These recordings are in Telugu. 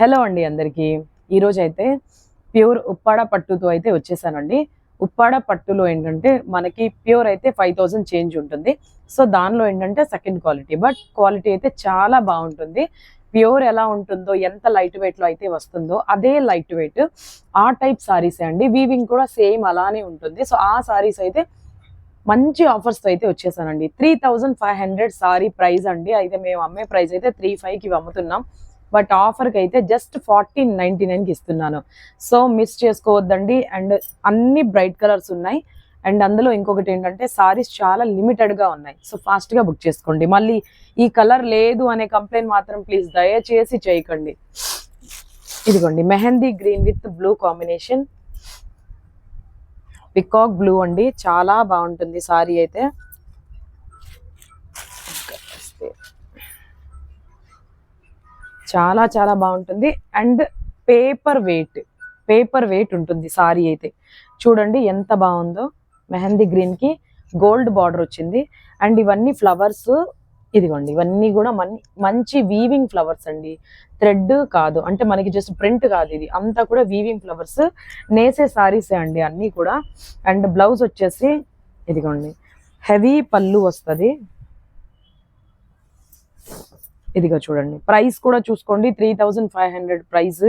హలో అండి అందరికీ. ఈరోజు అయితే ప్యూర్ ఉప్పాడ పట్టుతో అయితే వచ్చేసానండి. ఉప్పాడ పట్టులో ఏంటంటే మనకి ప్యూర్ అయితే 5000 చేంజ్ ఉంటుంది. సో దానిలో ఏంటంటే సెకండ్ క్వాలిటీ, బట్ క్వాలిటీ అయితే చాలా బాగుంటుంది. ప్యూర్ ఎలా ఉంటుందో, ఎంత లైట్ వెయిట్లో అయితే వస్తుందో అదే లైట్ వెయిట్ ఆ టైప్ సారీసే అండి. వీవింగ్ కూడా సేమ్ అలానే ఉంటుంది. సో ఆ సారీస్ అయితే మంచి ఆఫర్స్తో అయితే వచ్చేసానండి. 3500 సారీ ప్రైస్ అండి. అయితే మేము అమ్మే ప్రైస్ అయితే 3500కి అమ్ముతున్నాం. బట్ ఆఫర్కి అయితే జస్ట్ 1499కి ఇస్తున్నాను. సో మిస్ చేసుకోవద్దండి. అండ్ అన్ని బ్రైట్ కలర్స్ ఉన్నాయి. అండ్ అందులో ఇంకొకటి ఏంటంటే సారీస్ చాలా లిమిటెడ్గా ఉన్నాయి. సో ఫాస్ట్గా బుక్ చేసుకోండి. మళ్ళీ ఈ కలర్ లేదు అనే కంప్లైంట్ మాత్రం ప్లీజ్ దయచేసి చేయకండి. ఇదిగోండి mehndi green with blue combination, peacock blue అండి. చాలా బాగుంటుంది సారీ అయితే. చాలా చాలా బాగుంటుంది. అండ్ పేపర్ వెయిట్ ఉంటుంది సారీ అయితే. చూడండి ఎంత బాగుందో. మెహందీ గ్రీన్ కి గోల్డ్ బార్డర్ వచ్చింది. అండ్ ఇవన్నీ ఫ్లవర్స్, ఇదిగోండి ఇవన్నీ కూడా మంచి వీవింగ్ ఫ్లవర్స్ అండి. థ్రెడ్ కాదు, అంటే మనకి జస్ట్ ప్రింట్ కాదు, ఇది అంతా కూడా వీవింగ్ ఫ్లవర్స్. నేసే సారీసే అండి అన్నీ కూడా. అండ్ బ్లౌజ్ వచ్చేసి ఇదిగోండి హెవీ పళ్ళు వస్తుంది. ఇదిగో చూడండి, ప్రైస్ కూడా చూసుకోండి. 3500 ప్రైస్.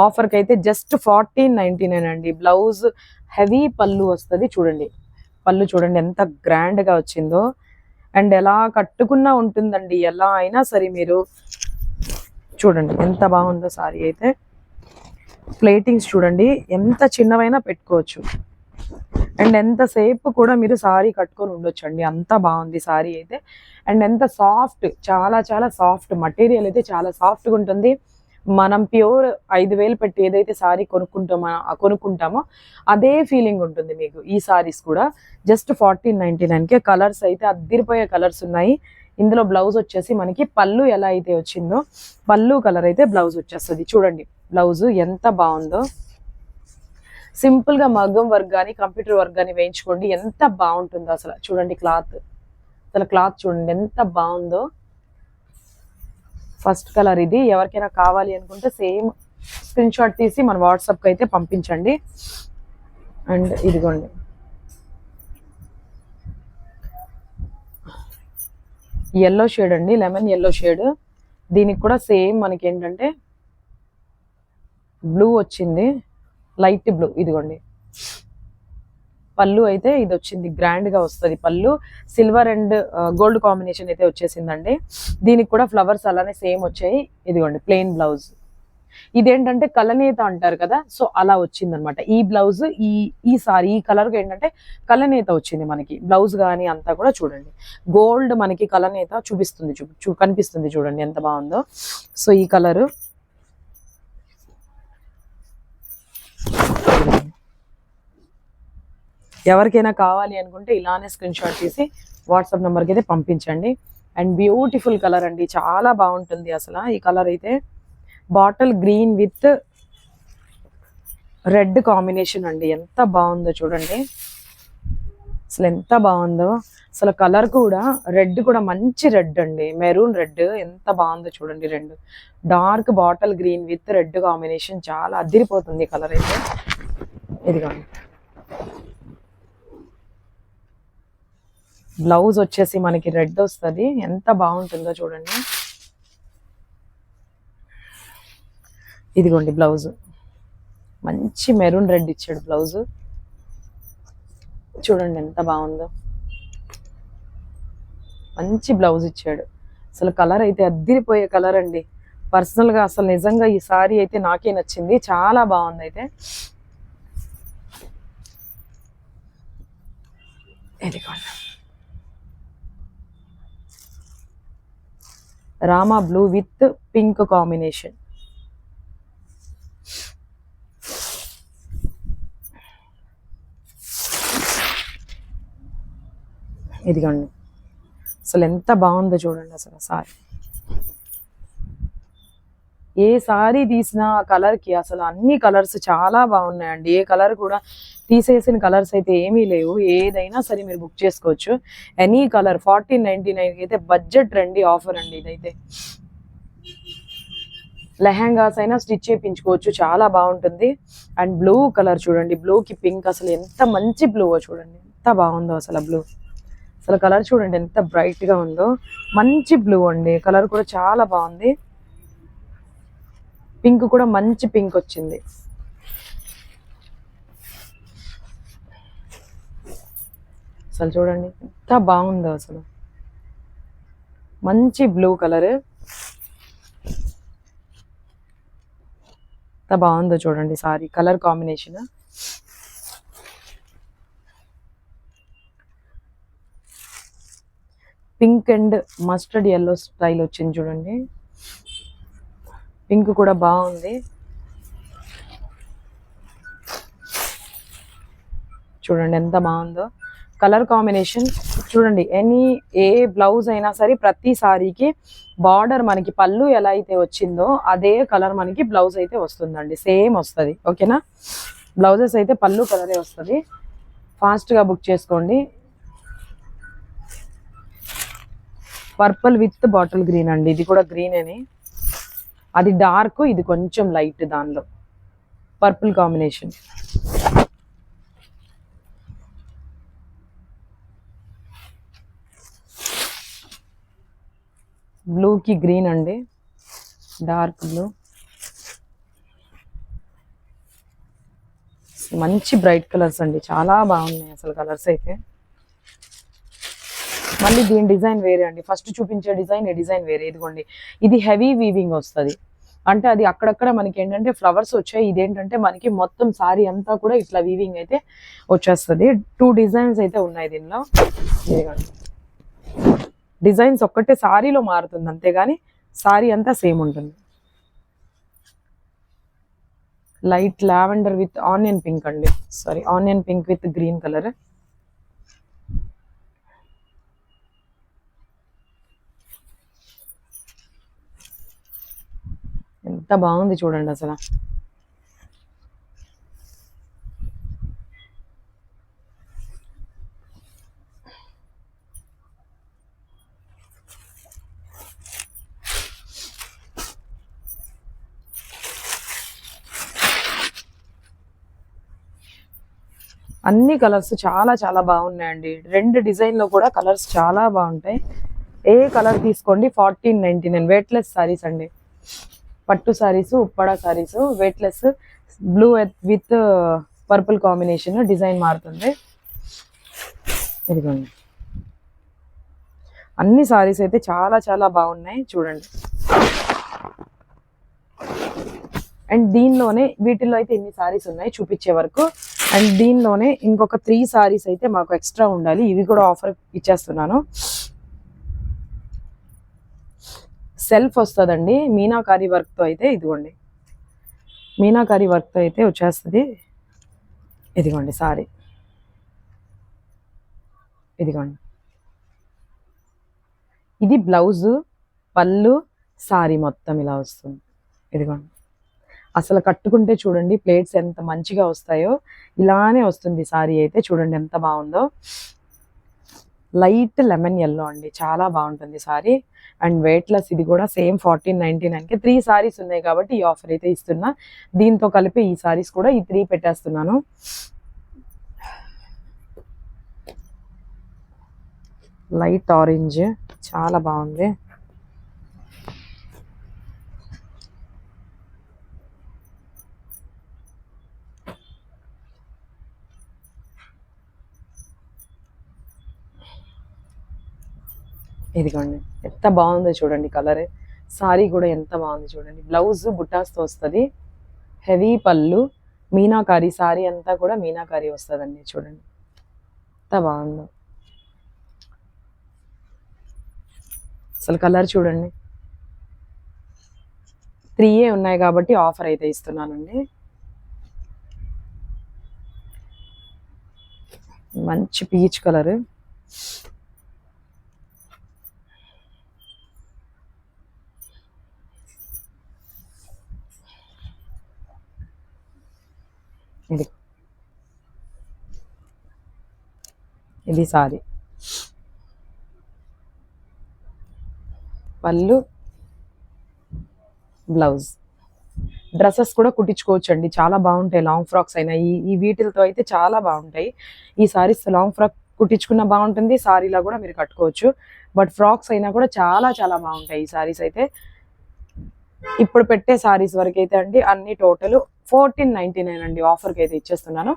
ఆఫర్కి అయితే జస్ట్ 1499 అండి. బ్లౌజ్ హెవీ పళ్ళు వస్తుంది. చూడండి పళ్ళు చూడండి ఎంత గ్రాండ్గా వచ్చిందో. అండ్ ఎలా కట్టుకున్నా ఉంటుందండి, ఎలా అయినా సరే. మీరు చూడండి ఎంత బాగుందో సారీ అయితే. ప్లేటింగ్స్ చూడండి ఎంత చిన్నవైనా పెట్టుకోవచ్చు. అండ్ ఎంతసేపు కూడా మీరు సారీ కట్టుకొని ఉండొచ్చు అండి, అంత బాగుంది సారీ అయితే. అండ్ ఎంత సాఫ్ట్, చాలా చాలా సాఫ్ట్ మెటీరియల్ అయితే చాలా సాఫ్ట్గా ఉంటుంది. మనం ప్యూర్ 5000 పెట్టి ఏదైతే సారీ కొనుక్కుంటామో అదే ఫీలింగ్ ఉంటుంది మీకు ఈ సారీస్ కూడా. జస్ట్ 1499కే. కలర్స్ అయితే అద్దిరిపోయే కలర్స్ ఉన్నాయి. ఇందులో బ్లౌజ్ వచ్చేసి మనకి పళ్ళు ఎలా అయితే వచ్చిందో పళ్ళు కలర్ అయితే బ్లౌజ్ వచ్చేస్తుంది. చూడండి బ్లౌజ్ ఎంత బాగుందో. సింపుల్ గా మగ్గం వర్క్ కానీ కంప్యూటర్ వర్క్ కానీ వేయించుకోండి, ఎంత బాగుంటుందో అసలు. చూడండి క్లాత్, అసలు క్లాత్ చూడండి ఎంత బాగుందో. ఫస్ట్ కలర్ ఇది. ఎవరికైనా కావాలి అనుకుంటే సేమ్ స్క్రీన్ షాట్ తీసి మన వాట్సాప్కి అయితే పంపించండి. అండ్ ఇదిగోండి ఎల్లో షేడ్ అండి, లెమన్ ఎల్లో షేడ్. దీనికి కూడా సేమ్ మనకి ఏంటంటే బ్లూ వచ్చింది, లైట్ బ్లూ. ఇదిగోండి పళ్ళు అయితే ఇది వచ్చింది, గ్రాండ్ గా వస్తుంది పళ్ళు. సిల్వర్ అండ్ గోల్డ్ కాంబినేషన్ అయితే వచ్చేసిందండి. దీనికి కూడా ఫ్లవర్స్ అలానే సేమ్ వచ్చాయి. ఇదిగోండి ప్లెయిన్ బ్లౌజ్. ఇదేంటంటే కలనేత అంటారు కదా, సో అలా వచ్చింది అనమాట ఈ బ్లౌజ్. ఈ సారీ ఈ కలర్ ఏంటంటే కలనేత వచ్చింది మనకి బ్లౌజ్ కానీ అంతా కూడా. చూడండి గోల్డ్ మనకి కలనేత చూపిస్తుంది, కనిపిస్తుంది. చూడండి ఎంత బాగుందో. సో ఈ కలరు ఎవరికైనా కావాలి అనుకుంటే ఇలానే స్క్రీన్ షాట్ తీసి వాట్సాప్ నెంబర్కి అయితే పంపించండి. అండ్ బ్యూటిఫుల్ కలర్ అండి, చాలా బాగుంటుంది అసలు. ఈ కలర్ అయితే bottle green with red combination అండి. ఎంత బాగుందో చూడండి, అసలు ఎంత బాగుందో. అసలు కలర్ కూడా రెడ్ కూడా మంచి రెడ్ అండి, మెరూన్ రెడ్. ఎంత బాగుందో చూడండి. రెండు dark bottle green with red combination, చాలా అదిరిపోతుంది కలర్ అయితే. ఇదిగోండి బ్లౌజ్ వచ్చేసి మనకి రెడ్ వస్తుంది, ఎంత బాగుంటుందో చూడండి. ఇదిగోండి బ్లౌజ్ మంచి మెరూన్ రెడ్ ఇచ్చాడు బ్లౌజ్. చూడండి ఎంత బాగుందో, మంచి బ్లౌజ్ ఇచ్చాడు. అసలు కలర్ అయితే అద్దిరిపోయే కలర్ అండి. పర్సనల్గా అసలు నిజంగా ఈ సారీ అయితే నాకే నచ్చింది, చాలా బాగుంది అయితే. ఇదిగోండి Rama blue with pink combination. ఇదిగోండి అసలు ఎంత బాగుందో చూడండి అసలు సారీ. ఏ సారీ తీసినా ఆ కలర్కి అసలు అన్ని కలర్స్ చాలా బాగున్నాయండి. ఏ కలర్ కూడా తీసేసిన కలర్స్ అయితే ఏమీ లేవు. ఏదైనా సరే మీరు బుక్ చేసుకోవచ్చు, ఎనీ కలర్. 1499 అయితే బడ్జెట్ రండి ఆఫర్ అండి ఇదైతే. లెహంగాస్ అయినా స్టిచ్ చేయించుకోవచ్చు, చాలా బాగుంటుంది. అండ్ బ్లూ కలర్ చూడండి, బ్లూకి పింక్, అసలు ఎంత మంచి బ్లూ చూడండి, ఎంత బాగుందో అసలు బ్లూ. అసలు కలర్ చూడండి ఎంత బ్రైట్ గా ఉందో, మంచి బ్లూ అండి. కలర్ కూడా చాలా బాగుంది. పింక్ కూడా మంచి పింక్ వచ్చింది. అసలు చూడండి ఎంత బాగుందో అసలు, మంచి బ్లూ కలర్, ఎంత బాగుందో చూడండి sorry colour combination. Pink and mustard yellow style వచ్చింది చూడండి, పింక్ కూడా బాగుంది. చూడండి ఎంత బాగుందో కలర్ కాంబినేషన్. చూడండి ఏ బ్లౌజ్ అయినా సరే ప్రతి సారీకి బార్డర్ మనకి పళ్ళు ఎలా అయితే వచ్చిందో అదే కలర్ మనకి బ్లౌజ్ అయితే వస్తుందండి, సేమ్ వస్తుంది. ఓకేనా, బ్లౌజెస్ అయితే పళ్ళు కలరే వస్తుంది. ఫాస్ట్గా బుక్ చేసుకోండి. పర్పుల్ విత్ బాటిల్ గ్రీన్ అండి, ఇది కూడా గ్రీన్ అని, అది డార్క్, ఇది కొంచెం లైట్, దానిలో పర్పుల్ కాంబినేషన్. బ్లూకి గ్రీన్ అండి, డార్క్ బ్లూ, మంచి బ్రైట్ కలర్స్ అండి, చాలా బాగున్నాయి అసలు కలర్స్ అయితే. మళ్ళీ దీని డిజైన్ వేరే అండి, ఫస్ట్ చూపించే డిజైన్ ఈ డిజైన్ వేరే. ఇదిగోండి, ఇది హెవీ వీవింగ్ వస్తుంది, అంటే అది అక్కడక్కడ మనకి ఏంటంటే ఫ్లవర్స్ వచ్చాయి, ఇదేంటంటే మనకి మొత్తం సారీ అంతా కూడా ఇట్లా వీవింగ్ అయితే వచ్చేస్తుంది. 2 డిజైన్స్ అయితే ఉన్నాయి దీనిలో. డిజైన్స్ ఒక్కటే సారీలో మారుతుంది అంతేగాని సారీ అంతా సేమ్ ఉంటుంది. Light lavender with onion pink అండి, sari onion pink with green colour. ఎంత బాగుంది చూడండి అసలు. అన్ని కలర్స్ చాలా చాలా బాగున్నాయండి, 2 డిజైన్లో కూడా కలర్స్ చాలా బాగుంటాయి. ఏ కలర్ తీసుకోండి 1499. వెయిట్లెస్ సారీస్ అండి, పట్టు saris, Uppada saris, weightless. Blue with purple combination, design మారుతుంది. ఇదిగోండి, అన్ని సారీస్ అయితే చాలా చాలా బాగున్నాయి చూడండి. అండ్ దీనిలోనే వీటిల్లో అయితే ఎన్ని సారీస్ ఉన్నాయి చూపించే వరకు, అండ్ దీనిలోనే ఇంకొక 3 సారీస్ అయితే మాకు ఎక్స్ట్రా ఉండాలి, ఇవి కూడా ఆఫర్ ఇచ్చేస్తున్నాను. సెల్ఫ్ వస్తుందండి మీనాకారి వర్క్తో అయితే, ఇదిగోండి మీనాకారి వర్క్తో అయితే వచ్చేస్తుంది. ఇదిగోండి సారీ, ఇదిగోండి ఇది బ్లౌజు, పళ్ళు, సారీ మొత్తం ఇలా వస్తుంది. ఇదిగోండి, అసలు కట్టుకుంటే చూడండి ప్లేట్స్ ఎంత మంచిగా వస్తాయో, ఇలానే వస్తుంది సారీ అయితే. చూడండి ఎంత బాగుందో, లైట్ లెమన్ ఎల్లో అండి, చాలా బాగుంటుంది సారీ. అండ్ వెయిట్లెస్, ఇది కూడా సేమ్ 1499కి 3 సారీస్ ఉన్నాయి కాబట్టి ఈ ఆఫర్ అయితే ఇస్తున్నా. దీంతో కలిపి ఈ సారీస్ కూడా ఈ 3 పెట్టేస్తున్నాను. లైట్ ఆరెంజ్ చాలా బాగుంది. ఇదిగోండి ఎంత బాగుందో చూడండి కలర్. సారీ కూడా ఎంత బాగుంది చూడండి. బ్లౌజ్ బుటాస్తో వస్తుంది, హెవీ పళ్ళు, మీనాకారి. సారీ అంతా కూడా మీనాకారి వస్తుందండి. చూడండి ఎంత బాగుందో అసలు కలర్ చూడండి. 3 ఉన్నాయి కాబట్టి ఆఫర్ అయితే ఇస్తున్నానండి. మంచి పీచ్ కలర్, ఇది సారీ. పళ్ళు, బ్లౌజ్. డ్రెస్సెస్ కూడా కుట్టించుకోవచ్చు అండి, చాలా బాగుంటాయి. లాంగ్ ఫ్రాక్స్ అయినా ఈ వీటిలతో అయితే చాలా బాగుంటాయి. ఈ సారీస్ లాంగ్ ఫ్రాక్ కుట్టించుకున్న బాగుంటుంది, సారీలా కూడా మీరు కట్టుకోవచ్చు. బట్ ఫ్రాక్స్ అయినా కూడా చాలా చాలా బాగుంటాయి ఈ సారీస్ అయితే. ఇప్పుడు పెట్టే సారీస్ వరకు అయితే అండి అన్ని టోటల్ 1499 అండి, ఆఫర్కి అయితే ఇచ్చేస్తున్నాను.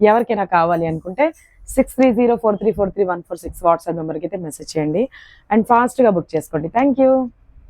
ఎవరికైనా కావాలి అనుకుంటే 6304343146 వాట్సాప్ నెంబర్కి అయితే మెసేజ్ చేయండి అండ్ ఫాస్ట్గా బుక్ చేసుకోండి. Thank you.